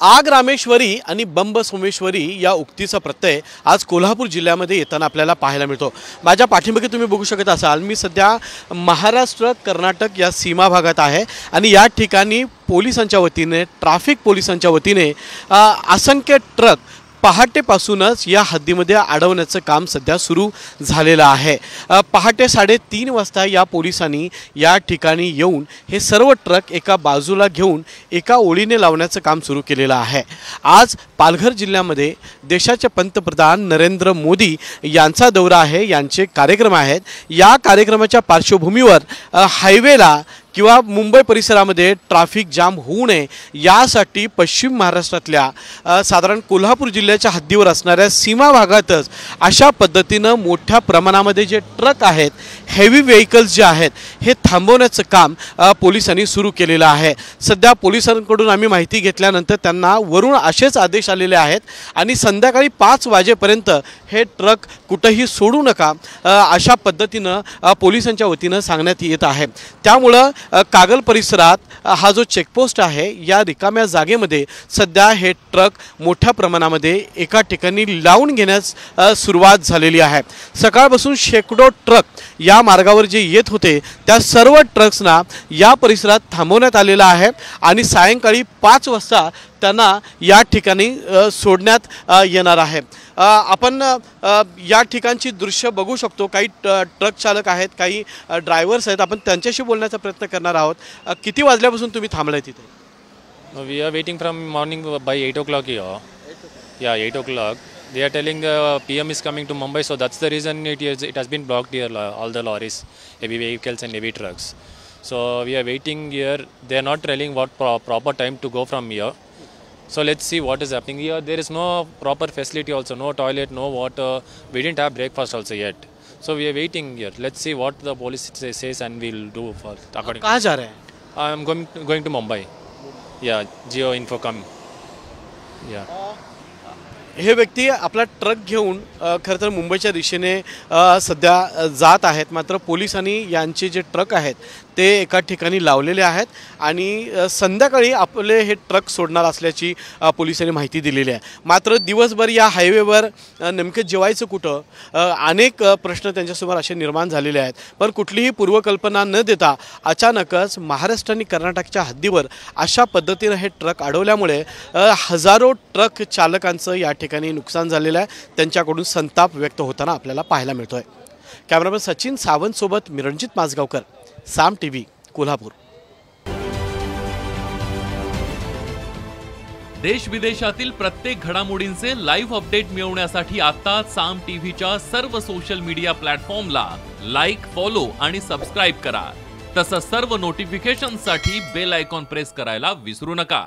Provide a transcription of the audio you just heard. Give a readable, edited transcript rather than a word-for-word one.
आग रामेश्वरी आणि बंब सोमेश्वरी या उक्तीचा प्रत्यय आज कोल्हापूर जिल्ह्यामध्ये येताना आपल्याला पाहायला मिळतो। माझ्या पाठीमागे तुम्ही बघू शकत असाल, मी सध्या महाराष्ट्र कर्नाटक या सीमा भागात आहे आणि या ठिकाणी पोलिसांच्या वतीने, ट्रॅफिक पोलिसांच्या वतीने असंख्य ट्रक पहाटेपासूनच या हद्दीमध्ये अडवण्याचं काम सध्या सुरू झालेलं आहे। पहाटे 3:30 वाजता या पोलिसांनी या ठिकाणी येऊन हे सर्व ट्रक एका बाजूला घेऊन एका ओळीने लावण्याचं काम सुरू केलेलं आहे। आज पालघर जिल्ह्यामध्ये देशाचे पंतप्रधान नरेंद्र मोदी यांचा दौरा आहे, यांचे कार्यक्रम आहेत। या कार्यक्रमाच्या पार्श्वभूमीवर हायवेला किंवा मुंबई परिसरामध्ये ट्रॅफिक जाम होऊ नये यासाठी पश्चिम महाराष्ट्रातल्या साधारण कोल्हापूर जिल्ह्याच्या हद्दीवर असणाऱ्या सीमा भागातच अशा पद्धतीनं मोठ्या प्रमाणामध्ये जे ट्रक आहेत, हेवी व्हेइकल्स जे आहेत, हे थांबवण्याचं काम पोलिसांनी सुरू केलेलं आहे। सध्या पोलिसांकडून आम्ही माहिती घेतल्यानंतर त्यांना वरून असेच आदेश आलेले आहेत आणि संध्याकाळी 5 वाजेपर्यंत हे ट्रक कुठेही सोडू नका अशा पद्धतीनं पोलिसांच्या वतीनं सांगण्यात येत आहे। त्यामुळे कागल परिसरात हा जो चेकपोस्ट आहे, या रिकाम्या जागेमध्ये सध्या हे ट्रक मोठ्या प्रमाणामध्ये एका ठिकाणी लावून घेण्यास सुरुवात झालेली आहे। सकाळपासून शेकडो ट्रक या मार्गावर जे येत होते त्या सर्व ट्रक्सना या परिसरात थांबवण्यात आलेला आहे आणि सायंकाळी 5 वाजता त्यांना या ठिकाणी सोडण्यात येणार आहे। आपण या ठिकाणची दृश्य बघू शकतो। काही ट्रक चालक आहेत, काही ड्रायव्हर्स आहेत, आपण त्यांच्याशी बोलण्याचा प्रयत्न करणार आहोत। किती वाजल्यापासून तुम्ही थांबलाय तिथे? We are waiting from morning by 8 o'clock here. Yeah, 8 o'clock. They are telling the PM is coming to Mumbai, so that's the reason it has been blocked here, all the lorries, heavy vehicles and heavy trucks. So we are waiting here. They are not telling what proper time to go from here. So let's see what is happening here. There is no proper facility also, no toilet, no water. We didn't have breakfast also yet. So we are waiting here. Let's see what the police says and we'll do for according. कहाँ जा रहे हैं? I am going to Mumbai. Yeah, Geo Infocom. Yeah. हे व्यक्ती आपला truck घेऊन खरं तर मुंबईच्या दिशेने सध्या जात आहेत, मात्र पोलिसांनी यांचे जे ट्रक आहेत ते एका ठिकाणी लावलेले आहेत आणि संध्याकाळी आपले हे ट्रक सोडणार असल्याची पोलिसांनी माहिती दिलेली आहे। मात्र दिवसभर या हायवेवर नेमकं जेवायचं कुठं, अनेक प्रश्न त्यांच्यासमोर असे निर्माण झालेले आहेत। पण कुठलीही पूर्वकल्पना न देता अचानकच महाराष्ट्र आणि कर्नाटकच्या हद्दीवर अशा पद्धतीने हे ट्रक अडवल्यामुळे हजारो ट्रक चालकांचं या ठिकाणी नुकसान झालेलं आहे। त्यांच्याकडून संताप व्यक्त होताना आपल्याला पाहायला मिळतोय। कॅमेरामॅन सचिन सावंत सोबत मी रणजित माजगावकर, साम टीव्ही, कोल्हापूर। देश विदेशातील प्रत्येक घडामोडींचे लाईव्ह अपडेट मिळवण्यासाठी आता साम टीव्हीच्या सर्व सोशल मीडिया प्लॅटफॉर्मला लाईक, फॉलो आणि सबस्क्राइब करा। तसंच सर्व नोटिफिकेशनसाठी बेल आयकॉन प्रेस करायला विसरू नका।